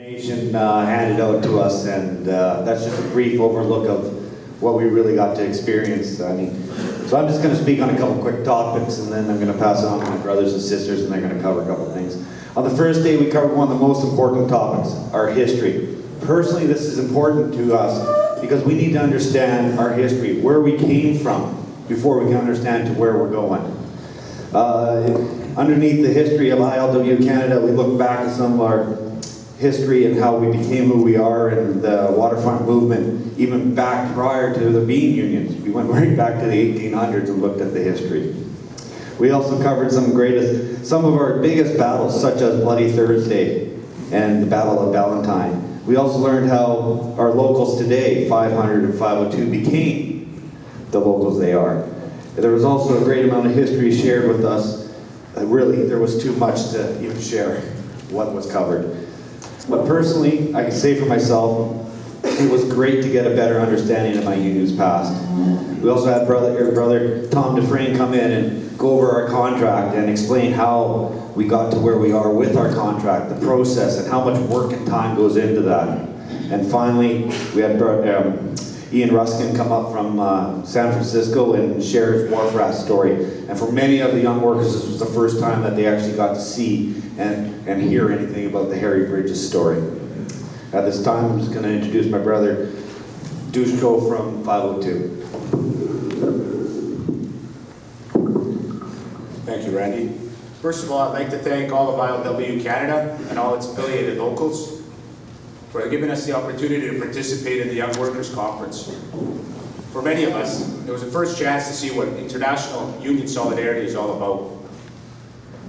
information handed out to us, and that's just a brief overlook of what we really got to experience. So I'm just going to speak on a couple quick topics, and then I'm going to pass it on to my brothers and sisters, and they're going to cover a couple things. On the first day, we covered one of the most important topics, our history. Personally, this is important to us because we need to understand our history, where we came from, before we can understand to where we're going. Underneath the history of ILWU Canada, we look back at some of our history and how we became who we are, and the waterfront movement, even back prior to the being unions. We went right back to the 1800s and looked at the history. We also covered some of our biggest battles, such as Bloody Thursday and the Battle of Valentine. We also learned how our locals today, 500 and 502, became the locals they are. There was also a great amount of history shared with us. Really, there was too much to even share what was covered. But personally, I can say for myself, it was great to get a better understanding of my union's past. We also had your brother Tom Dufresne come in and go over our contract and explain how we got to where we are with our contract, the process, and how much work and time goes into that. And finally, we had Ian Ruskin come up from San Francisco and share his wharf rat story. And for many of the young workers, this was the first time that they actually got to see and hear anything about the Harry Bridges story. At this time, I'm just going to introduce my brother, Dushko from 502. Thank you, Randy. First of all, I'd like to thank all of ILWU Canada and all its affiliated locals for giving us the opportunity to participate in the Young Workers Conference. For many of us, it was the first chance to see what international union solidarity is all about.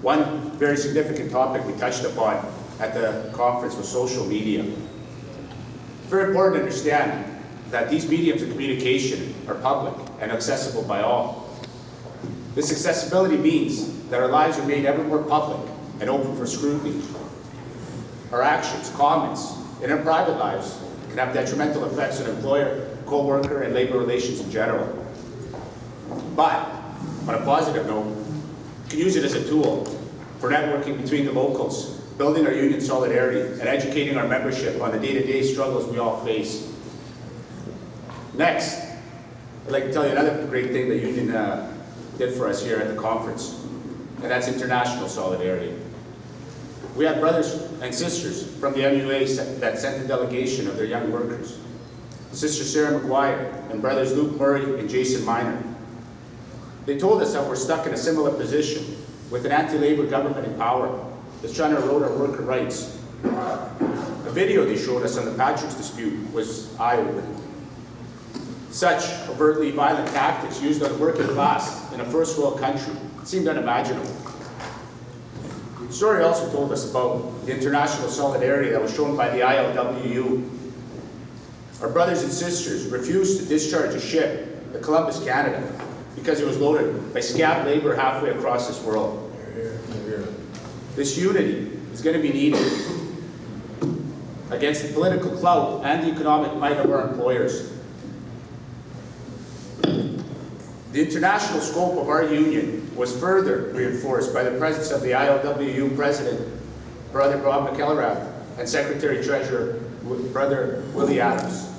One very significant topic we touched upon at the conference was social media. It's very important to understand that these mediums of communication are public and accessible by all. This accessibility means that our lives are made ever more public and open for scrutiny. Our actions, comments, in our private lives can have detrimental effects on employer, co-worker, and labor relations in general. But, on a positive note, we can use it as a tool for networking between the locals, building our union solidarity, and educating our membership on the day-to-day struggles we all face. Next, I'd like to tell you another great thing the union did for us here at the conference, and that's international solidarity. We had brothers and sisters from the MUA that sent a delegation of their young workers. Sister Sarah McGuire and brothers Luke Murray and Jason Miner. They told us that we're stuck in a similar position with an anti-labor government in power that's trying to erode our worker rights. A video they showed us on the Patrick's dispute was eye-opening. Such overtly violent tactics used on the working class in a first world country seemed unimaginable. The story also told us about the international solidarity that was shown by the ILWU. Our brothers and sisters refused to discharge a ship, the Columbus, Canada, because it was loaded by scab labor halfway across this world. This unity is going to be needed against the political clout and the economic might of our employers. The international scope of our union was further reinforced by the presence of the ILWU President, Brother Bob McElrath, and Secretary-Treasurer, Brother Willie Adams.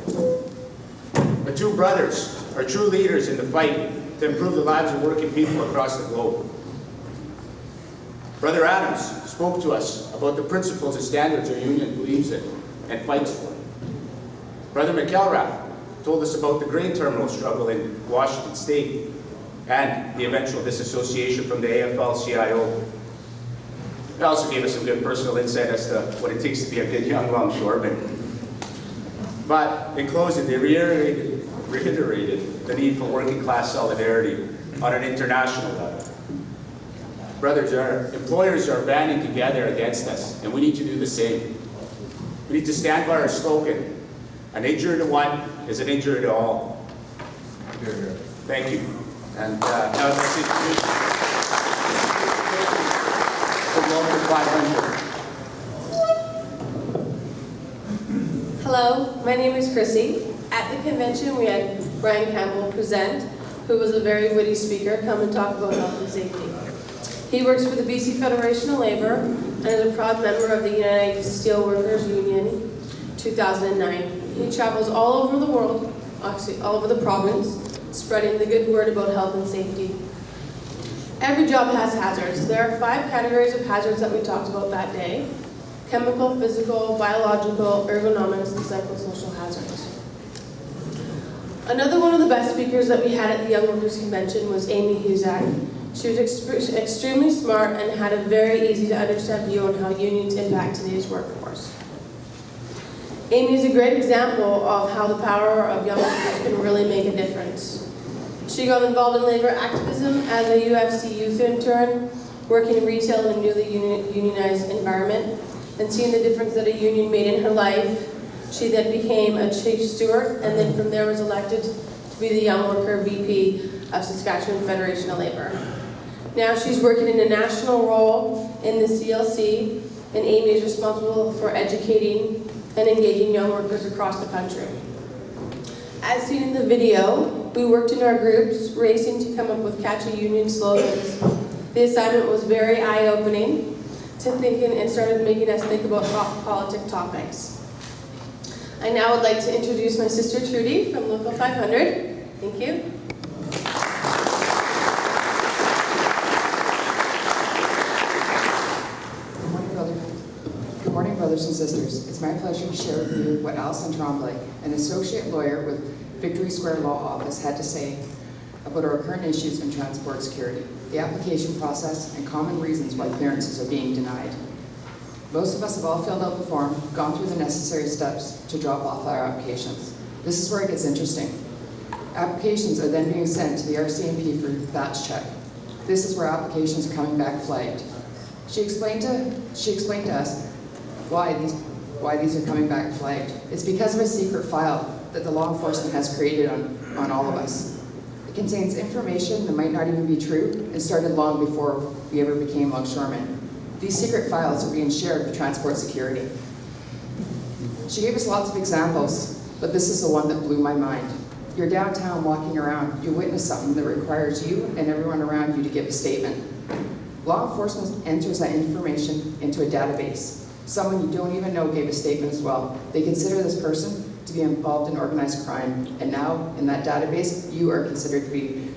The two brothers are true leaders in the fight to improve the lives of working people across the globe. Brother Adams spoke to us about the principles and standards our union believes in and fights for. Brother McElrath told us about the grain terminal struggle in Washington State and the eventual disassociation from the AFL-CIO. He also gave us some good personal insight as to what it takes to be a good young longshoreman. But in closing, they reiterated the need for working class solidarity on an international level. Brothers, our employers are banding together against us, and we need to do the same. We need to stand by our slogan, an injury to one is an injury to all. Thank you. And now I'd like to introduce from Local 500. Hello, my name is Chrissy. At the convention, we had Brian Campbell present, who was a very witty speaker, come and talk about health and safety. He works for the BC Federation of Labor, and is a proud member of the United Steelworkers Union 2009. He travels all over the world, actually all over the province, spreading the good word about health and safety. Every job has hazards. There are 5 categories of hazards that we talked about that day: chemical, physical, biological, ergonomics, and psychosocial hazards. Another one of the best speakers that we had at the Young Workers Convention was Amy Huzak. She was extremely smart and had a very easy to understand view on how unions impact today's workforce. Amy is a great example of how the power of young workers can really make a difference. She got involved in labor activism as a UFC youth intern, working in retail in a newly unionized environment, and seeing the difference that a union made in her life. She then became a chief steward, and then from there was elected to be the Young Worker VP of Saskatchewan Federation of Labor. Now she's working in a national role in the CLC, and Amy is responsible for educating and engaging young workers across the country. As seen in the video, we worked in our groups, racing to come up with catchy union slogans. The assignment was very eye-opening to thinking and started making us think about politic topics. I now would like to introduce my sister Trudy from Local 500. Thank you. Good morning, brothers and sisters. It's my pleasure to share with you what Alison Tremblay, an associate lawyer with Victory Square Law Office, had to say about our current issues in transport security, the application process, and common reasons why clearances are being denied. Most of us have all filled out the form, gone through the necessary steps to drop off our applications. This is where it gets interesting. Applications are then being sent to the RCMP for batch check. This is where applications are coming back flagged. She explained to us why these are coming back flagged. It's because of a secret file that the law enforcement has created on all of us. It contains information that might not even be true and started long before we ever became longshoremen. These secret files are being shared with transport security. She gave us lots of examples, but this is the one that blew my mind. You're downtown walking around, you witness something that requires you and everyone around you to give a statement. Law enforcement enters that information into a database. Someone you don't even know gave a statement as well. They consider this person to be involved in organized crime, and now in that database, you are considered to be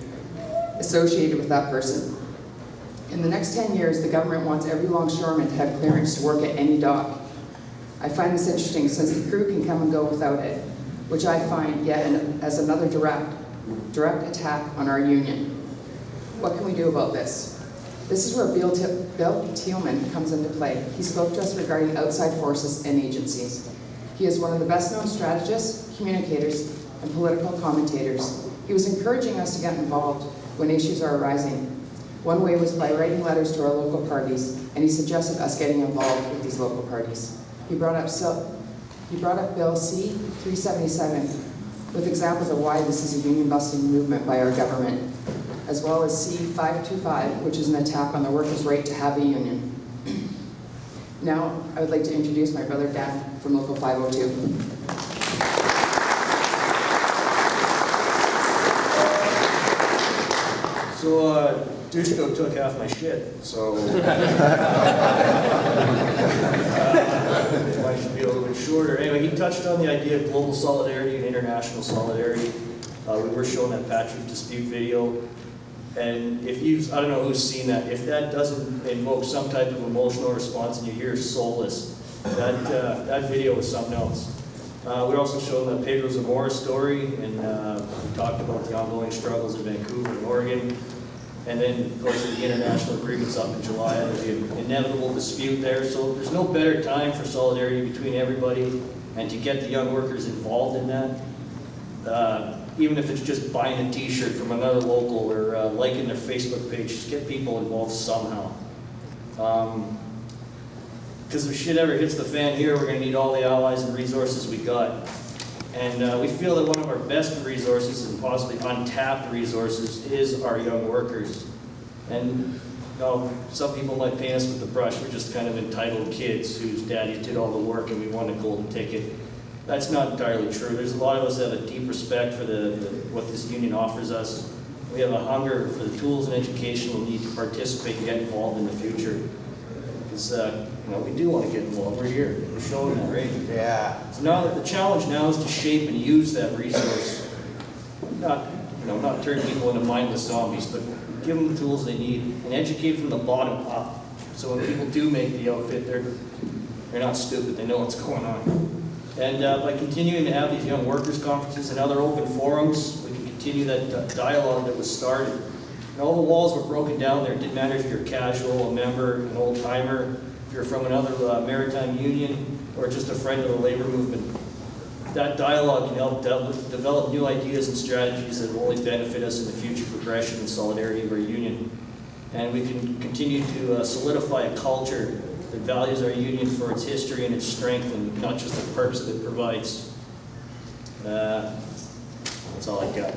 associated with that person. In the next 10 years, the government wants every longshoreman to have clearance to work at any dock. I find this interesting since the crew can come and go without it, which I find yet as another direct attack on our union. What can we do about this? This is where Bill Thielman comes into play. He spoke to us regarding outside forces and agencies. He is one of the best-known strategists, communicators, and political commentators. He was encouraging us to get involved when issues are arising. One way was by writing letters to our local parties, and he suggested us getting involved with these local parties. He brought up Bill C-377 with examples of why this is a union-busting movement by our government, as well as C-525, which is an attack on the workers' right to have a union. Now, I would like to introduce my brother Dan from Local 502. So, Dushko took half my shit, so I should be a little bit shorter. Anyway, he touched on the idea of global solidarity and international solidarity. We were showing that Patrick dispute video, and I don't know who's seen that, if that doesn't invoke some type of emotional response and you hear soulless, that video is something else. We also showed the Pedro Zamora story, and we talked about the ongoing struggles in Vancouver and Oregon. And then, of course, the international agreement's up in July. There's an inevitable dispute there. So there's no better time for solidarity between everybody and to get the young workers involved in that. Even if it's just buying a t-shirt from another local or liking their Facebook page, just get people involved somehow. Because if shit ever hits the fan here, we're going to need all the allies and resources we got. And we feel that one of our best resources, and possibly untapped resources, is our young workers. And some people might paint us with the brush. We're just kind of entitled kids whose daddies did all the work and we won a golden ticket. That's not entirely true. There's a lot of us that have a deep respect for what this union offers us. We have a hunger for the tools and education we'll need to participate and get involved in the future. it's, we do want to get involved. We're here. We're showing that, right? Yeah. So now the challenge now is to shape and use that resource. Not turn people into mindless zombies, but give them the tools they need and educate from the bottom up. So when people do make the outfit, they're not stupid. They know what's going on. And by continuing to have these young workers conferences and other open forums, we can continue that dialogue that was started. And all the walls were broken down there. It didn't matter if you're a casual, a member, an old timer, if you're from another maritime union, or just a friend of the labor movement. That dialogue can help develop new ideas and strategies that will only benefit us in the future progression and solidarity of our union. And we can continue to solidify a culture that values our union for its history and its strength, and not just the perks that it provides. That's all I got.